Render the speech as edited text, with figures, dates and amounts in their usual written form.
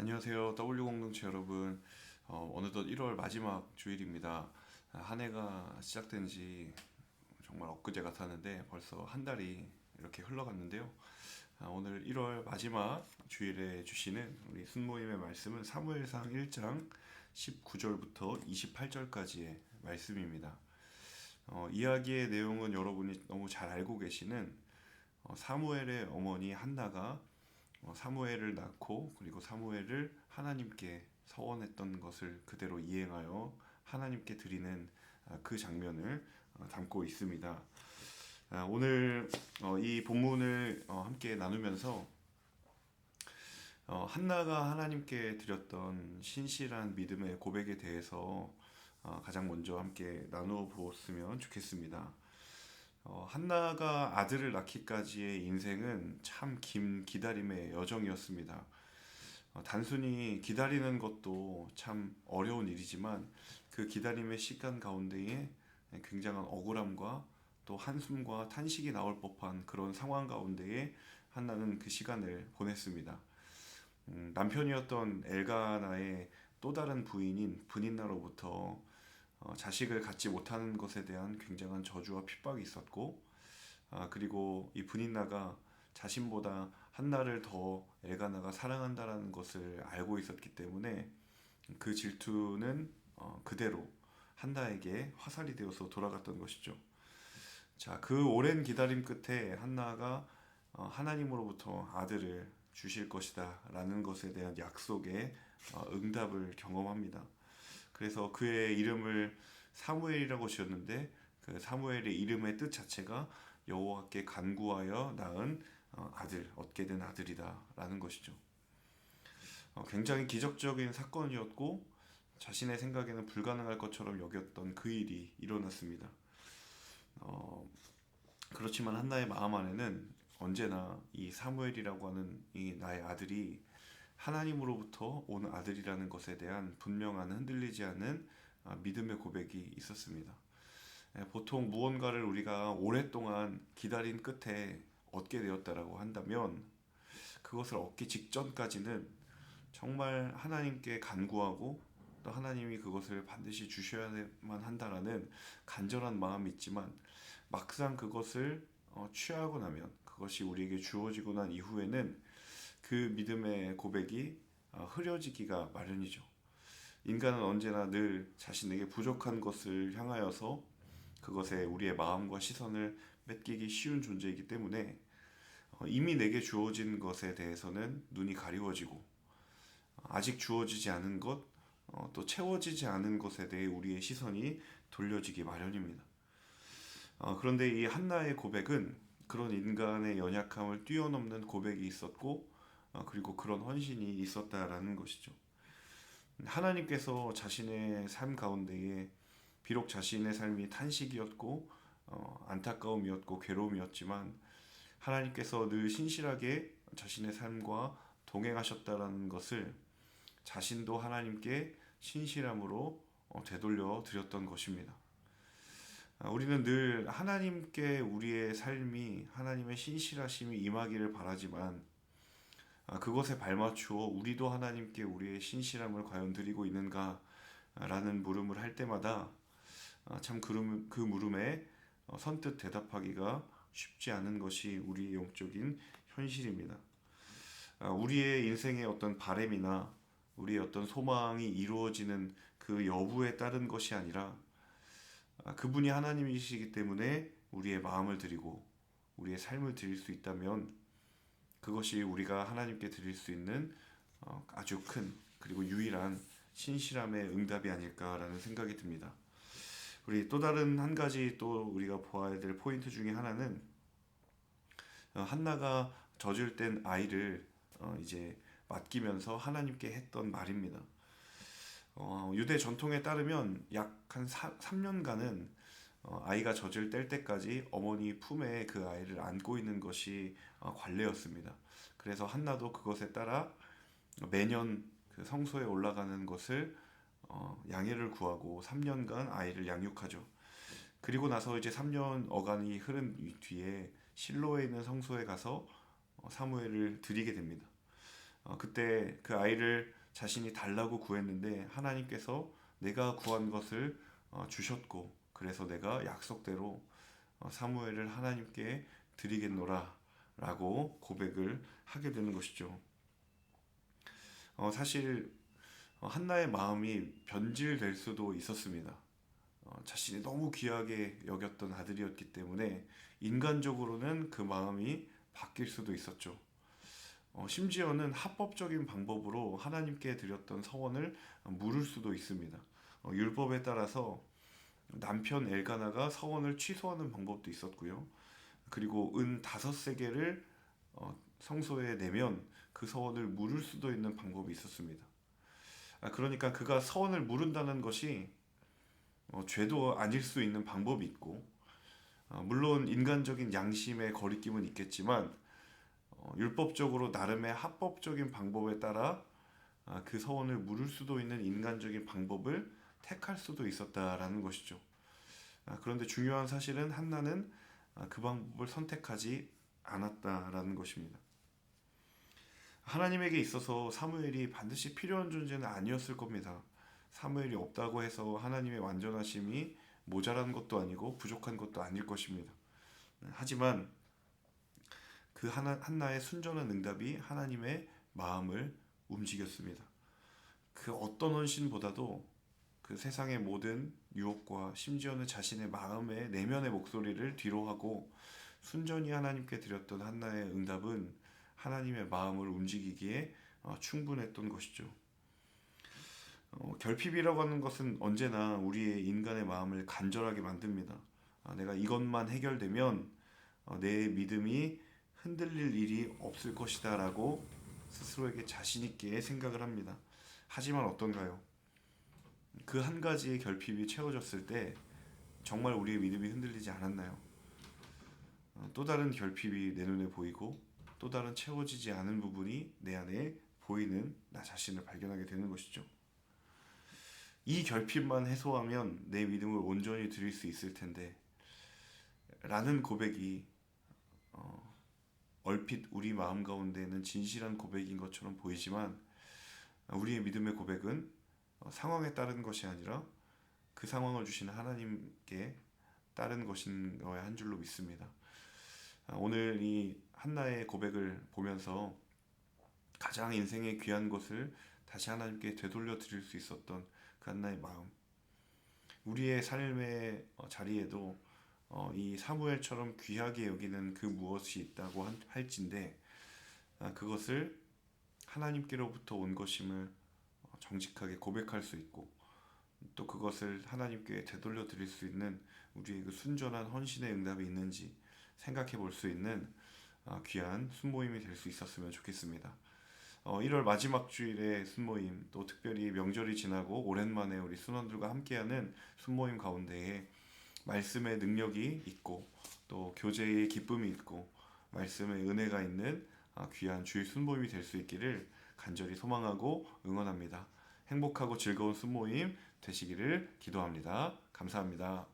안녕하세요. W 공동체 여러분. 어느덧 1월 마지막 주일입니다. 한 해가 시작된 지 정말 엊그제 같았는데 벌써 한 달이 이렇게 흘러갔는데요. 오늘 1월 마지막 주일에 주시는 우리 순모임의 말씀은 사무엘상 1장 19절부터 28절까지의 말씀입니다. 이야기의 내용은 여러분이 너무 잘 알고 계시는 사무엘의 어머니 한나가 사무엘을 낳고 그리고 사무엘을 하나님께 서원했던 것을 그대로 이행하여 하나님께 드리는 그 장면을 담고 있습니다. 오늘 이 본문을 함께 나누면서 한나가 하나님께 드렸던 신실한 믿음의 고백에 대해서 가장 먼저 함께 나누어 보았으면 좋겠습니다. 한나가 아들을 낳기까지의 인생은 참 긴 기다림의 여정이었습니다. 단순히 기다리는 것도 참 어려운 일이지만 그 기다림의 시간 가운데에 굉장한 억울함과 또 한숨과 탄식이 나올 법한 그런 상황 가운데에 한나는 그 시간을 보냈습니다. 남편이었던 엘가나의 또 다른 부인인 브닌나로부터 자식을 갖지 못하는 것에 대한 굉장한 저주와 핍박이 있었고, 그리고 이 브닌나가 자신보다 한나를 더 엘가나가 사랑한다라는 것을 알고 있었기 때문에 그 질투는 그대로 한나에게 화살이 되어서 돌아갔던 것이죠. 자, 그 오랜 기다림 끝에 한나가 하나님으로부터 아들을 주실 것이다 라는 것에 대한 약속에 응답을 경험합니다. 그래서 그의 이름을 사무엘이라고 지었는데 그 사무엘의 이름의 뜻 자체가 여호와께 간구하여 낳은 아들, 얻게 된 아들이다라는 것이죠. 굉장히 기적적인 사건이었고 자신의 생각에는 불가능할 것처럼 여겼던 그 일이 일어났습니다. 어, 그렇지만 한나의 마음 안에는 언제나 이 사무엘이라고 하는 이 나의 아들이 하나님으로부터 온 아들이라는 것에 대한 분명한 흔들리지 않는 믿음의 고백이 있었습니다. 보통 무언가를 우리가 오랫동안 기다린 끝에 얻게 되었다라고 한다면 그것을 얻기 직전까지는 정말 하나님께 간구하고 또 하나님이 그것을 반드시 주셔야만 한다라는 간절한 마음이 있지만 막상 그것을 취하고 나면 그것이 우리에게 주어지고 난 이후에는 그 믿음의 고백이 흐려지기가 마련이죠. 인간은 언제나 늘 자신에게 부족한 것을 향하여서 그것에 우리의 마음과 시선을 뺏기기 쉬운 존재이기 때문에 이미 내게 주어진 것에 대해서는 눈이 가리워지고 아직 주어지지 않은 것, 또 채워지지 않은 것에 대해 우리의 시선이 돌려지기 마련입니다. 그런데 이 한나의 고백은 그런 인간의 연약함을 뛰어넘는 고백이 있었고, 그리고 그런 헌신이 있었다라는 것이죠. 하나님께서 자신의 삶 가운데에 비록 자신의 삶이 탄식이었고, 안타까움이었고, 괴로움이었지만, 하나님께서 늘 신실하게 자신의 삶과 동행하셨다라는 것을 자신도 하나님께 신실함으로 되돌려 드렸던 것입니다. 우리는 늘 하나님께 우리의 삶이 하나님의 신실하심이 임하기를 바라지만 그것에 발맞추어 우리도 하나님께 우리의 신실함을 과연 드리고 있는가 라는 물음을 할 때마다 참 그 물음에 선뜻 대답하기가 쉽지 않은 것이 우리의 영적인 현실입니다. 우리의 인생의 어떤 바램이나 우리의 어떤 소망이 이루어지는 그 여부에 따른 것이 아니라 그분이 하나님이시기 때문에 우리의 마음을 드리고 우리의 삶을 드릴 수 있다면 그것이 우리가 하나님께 드릴 수 있는 아주 큰 그리고 유일한 신실함의 응답이 아닐까라는 생각이 듭니다. 우리 또 다른 한 가지 또 우리가 보아야 될 포인트 중에 하나는 한나가 젖을 땐 아이를 이제 맡기면서 하나님께 했던 말입니다. 유대 전통에 따르면 약 한 3년간은 아이가 젖을 뗄 때까지 어머니 품에 그 아이를 안고 있는 것이 관례였습니다. 그래서 한나도 그것에 따라 매년 그 성소에 올라가는 것을 양해를 구하고 3년간 아이를 양육하죠. 그리고 나서 이제 3년 어간이 흐른 뒤에 실로에 있는 성소에 가서 사무엘을 드리게 됩니다. 그때 그 아이를 자신이 달라고 구했는데 하나님께서 내가 구한 것을 주셨고, 그래서 내가 약속대로 사무엘을 하나님께 드리겠노라 라고 고백을 하게 되는 것이죠. 사실 한나의 마음이 변질될 수도 있었습니다. 자신이 너무 귀하게 여겼던 아들이었기 때문에 인간적으로는 그 마음이 바뀔 수도 있었죠. 심지어는 합법적인 방법으로 하나님께 드렸던 서원을 물을 수도 있습니다. 율법에 따라서 남편 엘가나가 서원을 취소하는 방법도 있었고요. 그리고 은 5세겔을 성소에 내면 그 서원을 물을 수도 있는 방법이 있었습니다. 그러니까 그가 서원을 물은다는 것이 죄도 아닐 수 있는 방법이 있고, 물론 인간적인 양심의 거리낌은 있겠지만 율법적으로 나름의 합법적인 방법에 따라 그 서원을 물을 수도 있는 인간적인 방법을 택할 수도 있었다라는 것이죠. 그런데 중요한 사실은 한나는 그 방법을 선택하지 않았다라는 것입니다. 하나님에게 있어서 사무엘이 반드시 필요한 존재는 아니었을 겁니다. 사무엘이 없다고 해서 하나님의 완전하심이 모자란 것도 아니고 부족한 것도 아닐 것입니다. 하지만 그 한나의 순전한 응답이 하나님의 마음을 움직였습니다. 그 어떤 헌신보다도 그 세상의 모든 유혹과 심지어는 자신의 마음의 내면의 목소리를 뒤로하고 순전히 하나님께 드렸던 한나의 응답은 하나님의 마음을 움직이기에 충분했던 것이죠. 결핍이라고 하는 것은 언제나 우리의 인간의 마음을 간절하게 만듭니다. 내가 이것만 해결되면 내 믿음이 흔들릴 일이 없을 것이다 라고 스스로에게 자신 있게 생각을 합니다. 하지만 어떤가요? 그 한 가지의 결핍이 채워졌을 때 정말 우리의 믿음이 흔들리지 않았나요? 또 다른 결핍이 내 눈에 보이고 또 다른 채워지지 않은 부분이 내 안에 보이는 나 자신을 발견하게 되는 것이죠. 이 결핍만 해소하면 내 믿음을 온전히 드릴 수 있을 텐데 라는 고백이 얼핏 우리 마음 가운데는 진실한 고백인 것처럼 보이지만 우리의 믿음의 고백은 상황에 따른 것이 아니라 그 상황을 주시는 하나님께 따른 것인 거에 한 줄로 믿습니다. 오늘 이 한나의 고백을 보면서 가장 인생의 귀한 것을 다시 하나님께 되돌려 드릴 수 있었던 그 한나의 마음, 우리의 삶의 자리에도 이 사무엘처럼 귀하게 여기는 그 무엇이 있다고 할진데 그것을 하나님께로부터 온 것임을 정직하게 고백할 수 있고 또 그것을 하나님께 되돌려 드릴 수 있는 우리의 그 순전한 헌신의 응답이 있는지 생각해 볼 수 있는 귀한 순모임이 될 수 있었으면 좋겠습니다. 1월 마지막 주일에 순모임, 또 특별히 명절이 지나고 오랜만에 우리 순원들과 함께하는 순모임 가운데에 말씀의 능력이 있고 또 교제의 기쁨이 있고 말씀의 은혜가 있는 귀한 주일 순모임이 될 수 있기를 간절히 소망하고 응원합니다. 행복하고 즐거운 순모임 되시기를 기도합니다. 감사합니다.